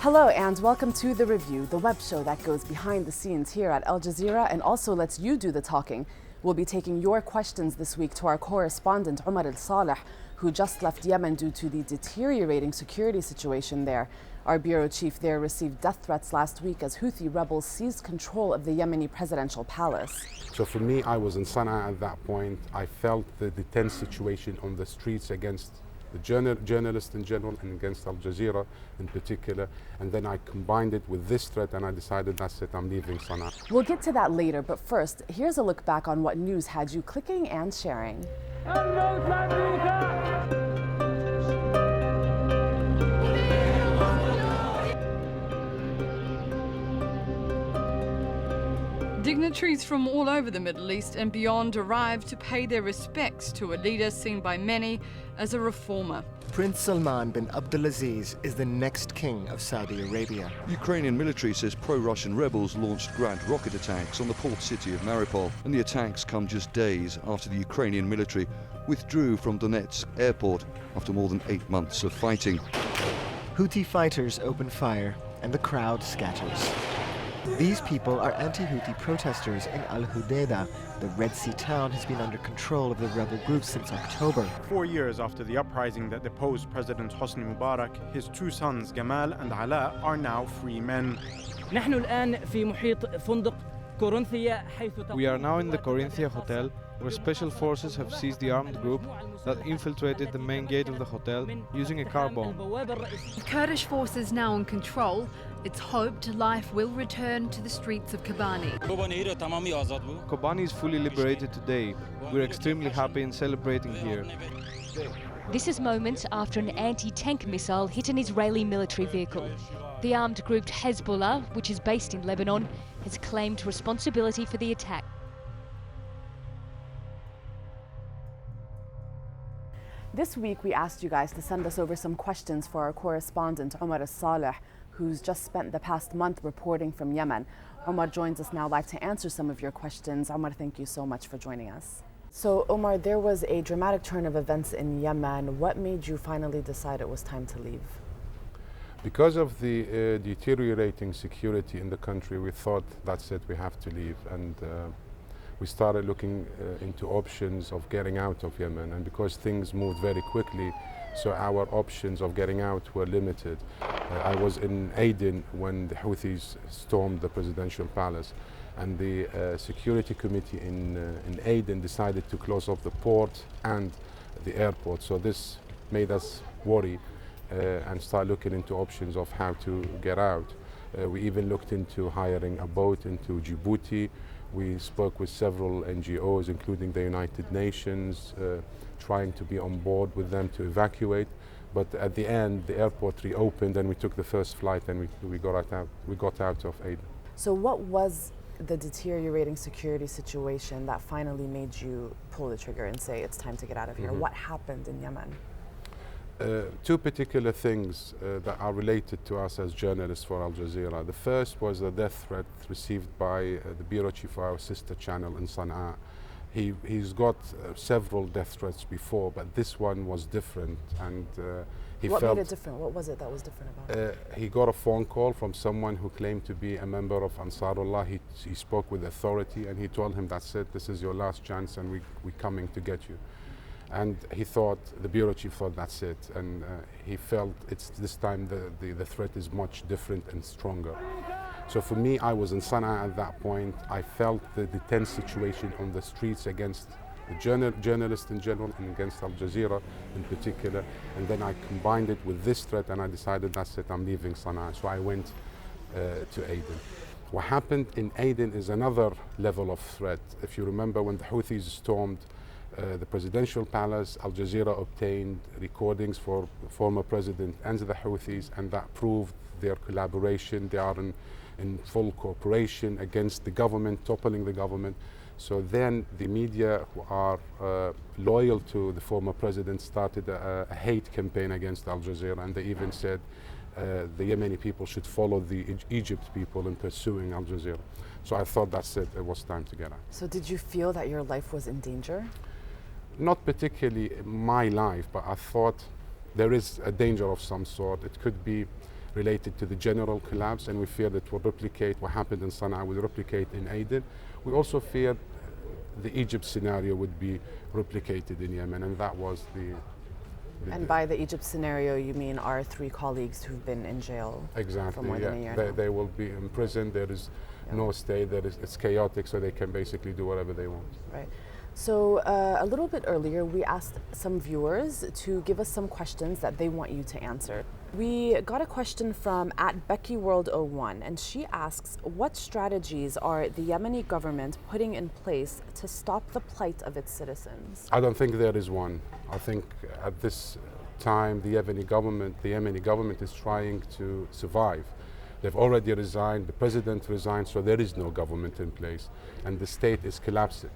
Hello and welcome to The Review, the web show that goes behind the scenes here at Al Jazeera and also lets you do the talking. We'll be taking your questions this week to our correspondent Omar Al Saleh, who just left Yemen due to the deteriorating security situation there. Our bureau chief there received death threats last week as Houthi rebels seized control of the Yemeni presidential palace. So for me, I was in Sana'a at that point. I felt the tense situation on the streets against the journalists in general and against Al Jazeera in particular. And then I combined it with this threat and I decided that's it, I'm leaving Sana'a. We'll get to that later, but first, here's a look back on what news had you clicking and sharing. Dignitaries from all over the Middle East and beyond arrived to pay their respects to a leader seen by many as a reformer. Prince Salman bin Abdulaziz is the next king of Saudi Arabia. Ukrainian military says pro-Russian rebels launched ground rocket attacks on the port city of Mariupol, and the attacks come just days after the Ukrainian military withdrew from Donetsk airport after more than 8 months of fighting. Houthi fighters open fire and the crowd scatters. These people are anti-Houthi protesters in Al-Hudaydah. The Red Sea town has been under control of the rebel group since October. 4 years after the uprising that deposed President Hosni Mubarak, his two sons Gamal and Ala are now free men. We are now in the Corinthia Hotel, where special forces have seized the armed group that infiltrated the main gate of the hotel using a car bomb. With Kurdish forces now in control, it's hoped life will return to the streets of Kobani. Kobani is fully liberated today. We're extremely happy and celebrating here. This is moments after an anti-tank missile hit an Israeli military vehicle. The armed group Hezbollah, which is based in Lebanon, has claimed responsibility for the attack. This week we asked you guys to send us over some questions for our correspondent Omar Al Saleh, who's just spent the past month reporting from Yemen. Omar joins us now live to answer some of your questions. Omar, thank you so much for joining us. So Omar, there was a dramatic turn of events in Yemen. What made you finally decide it was time to leave? Because of the deteriorating security in the country, we thought that's it, we have to leave. And we started looking into options of getting out of Yemen. And because things moved very quickly, so our options of getting out were limited. I was in Aden when the Houthis stormed the presidential palace, and the security committee in Aden decided to close off the port and the airport. So this made us worry and start looking into options of how to get out. We even looked into hiring a boat into Djibouti. We spoke with several NGOs, including the United Nations, trying to be on board with them to evacuate. But at the end, the airport reopened and we took the first flight and we got out of Aden. So what was the deteriorating security situation that finally made you pull the trigger and say it's time to get out of here? What happened in Yemen? Two particular things that are related to us as journalists for Al Jazeera. The first was a death threat received by the bureau chief of our sister channel in Sana'a. He's got several death threats before, but this one was different, and What made it different? What was it that was different about it? He got a phone call from someone who claimed to be a member of Ansarullah. He spoke with authority and he told him, that's it, this is your last chance and we're coming to get you. And he thought, the bureau chief thought, that's it. And he felt it's this time the threat is much different and stronger. So for me, I was in Sana'a at that point. I felt the tense situation on the streets against the journalists in general and against Al Jazeera in particular. And then I combined it with this threat and I decided, that's it, I'm leaving Sana'a. So I went to Aden. What happened in Aden is another level of threat. If you remember when the Houthis stormed the presidential palace, Al Jazeera obtained recordings for former president and the Houthis, and that proved their collaboration. They are in full cooperation against the government, toppling the government. So then the media who are loyal to the former president started a hate campaign against Al Jazeera, and they even said the Yemeni people should follow the Egypt people in pursuing Al Jazeera. So I thought that's it, it was time to get out. So did you feel that your life was in danger? Not particularly my life, but I thought there is a danger of some sort. It could be related to the general collapse, and we fear that will replicate what happened in Sana'a, will replicate in Aden. We also fear the Egypt scenario would be replicated in Yemen, and that was the and by the Egypt scenario, you mean our 3 colleagues who've been in jail for more than a year now? They will be in prison. There is no state. It's chaotic, so they can basically do whatever they want. Right. So a little bit earlier, we asked some viewers to give us some questions that they want you to answer. We got a question from @BeckyWorld01, and she asks, what strategies are the Yemeni government putting in place to stop the plight of its citizens? I don't think there is one. I think at this time, the Yemeni government is trying to survive. They've already resigned, the president resigned, so there is no government in place, and the state is collapsing.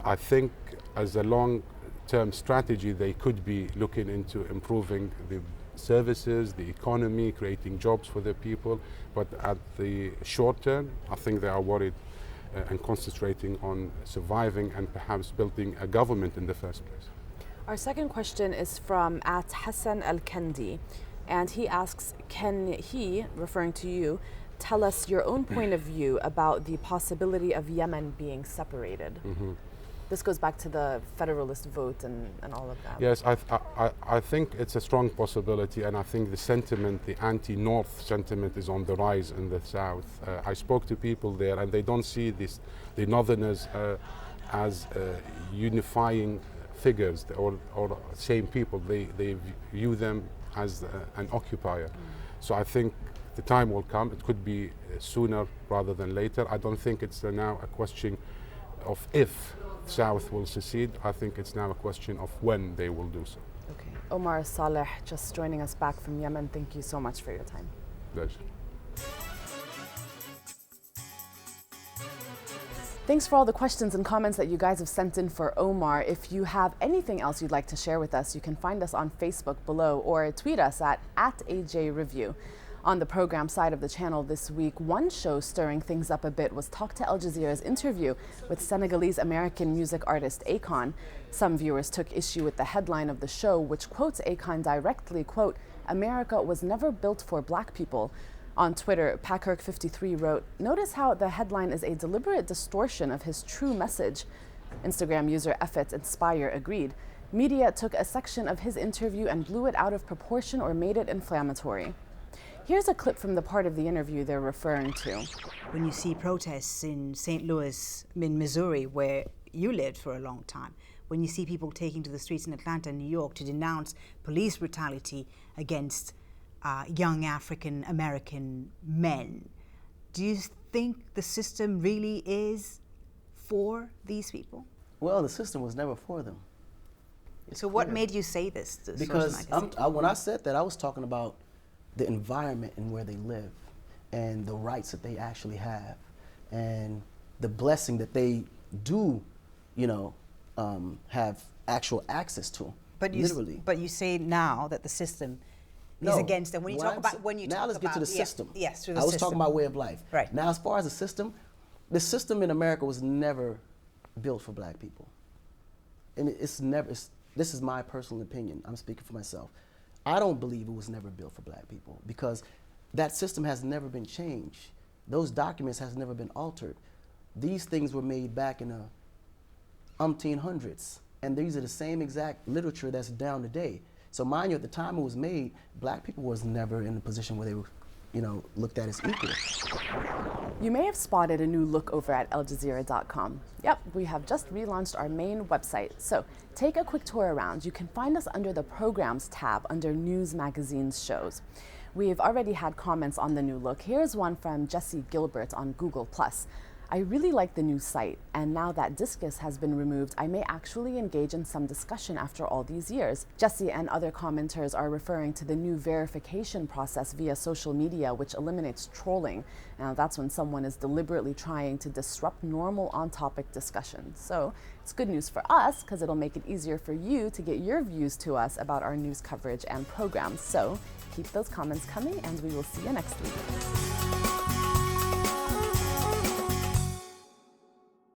I think as a long-term strategy, they could be looking into improving the services, the economy, creating jobs for their people. But at the short term, I think they are worried and concentrating on surviving and perhaps building a government in the first place. Our second question is from @Hassan Al-Kendi, and he asks, can he, referring to you, tell us your own point of view about the possibility of Yemen being separated? Mm-hmm. This goes back to the federalist vote and all of that. Yes, I think it's a strong possibility, and I think the sentiment, the anti-North sentiment, is on the rise in the South. I spoke to people there, and they don't see the Northerners as unifying figures or same people. They view them as an occupier. So I think the time will come. It could be sooner rather than later. I don't think it's now a question of if South will secede. I think it's now a question of when they will do so. Okay. Omar Al Saleh, just joining us back from Yemen. Thank you so much for your time. Pleasure. Thanks for all the questions and comments that you guys have sent in for Omar. If you have anything else you'd like to share with us, you can find us on Facebook below or tweet us at @AJReVIEW. On the program side of the channel this week, one show stirring things up a bit was Talk to Al Jazeera's interview with Senegalese-American music artist Akon. Some viewers took issue with the headline of the show, which quotes Akon directly, quote, "America was never built for black people." On Twitter, Pakirk53 wrote, "Notice how the headline is a deliberate distortion of his true message." Instagram user Inspire agreed. Media took a section of his interview and blew it out of proportion or made it inflammatory. Here's a clip from the part of the interview they're referring to. When you see protests in St. Louis, in Missouri, where you lived for a long time, when you see people taking to the streets in Atlanta and New York to denounce police brutality against young African American men, do you think the system really is for these people? Well, the system was never for them. So what made you say this? Because when I said that, I was talking about the environment and where they live and the rights that they actually have and the blessing that they do, have actual access to. But you say now that the system is against them. When you talk about now let's get to the system. Yes, through the system. I was system. talking about way of life. Right. Now, as far as the system in America was never built for black people. And this is my personal opinion. I'm speaking for myself. I don't believe it was never built for black people because that system has never been changed. Those documents has never been altered. These things were made back in the 1800s, and these are the same exact literature that's down today. So mind you, at the time it was made, black people was never in a position where they were, looked at as equal. You may have spotted a new look over at AlJazeera.com. Yep, we have just relaunched our main website. So take a quick tour around. You can find us under the Programs tab under News, Magazines, Shows. We've already had comments on the new look. Here's one from Jesse Gilbert on Google+. "I really like the new site, and now that Discus has been removed, I may actually engage in some discussion after all these years." Jesse and other commenters are referring to the new verification process via social media, which eliminates trolling. Now, that's when someone is deliberately trying to disrupt normal on-topic discussion. So it's good news for us, because it'll make it easier for you to get your views to us about our news coverage and programs. So keep those comments coming, and we will see you next week.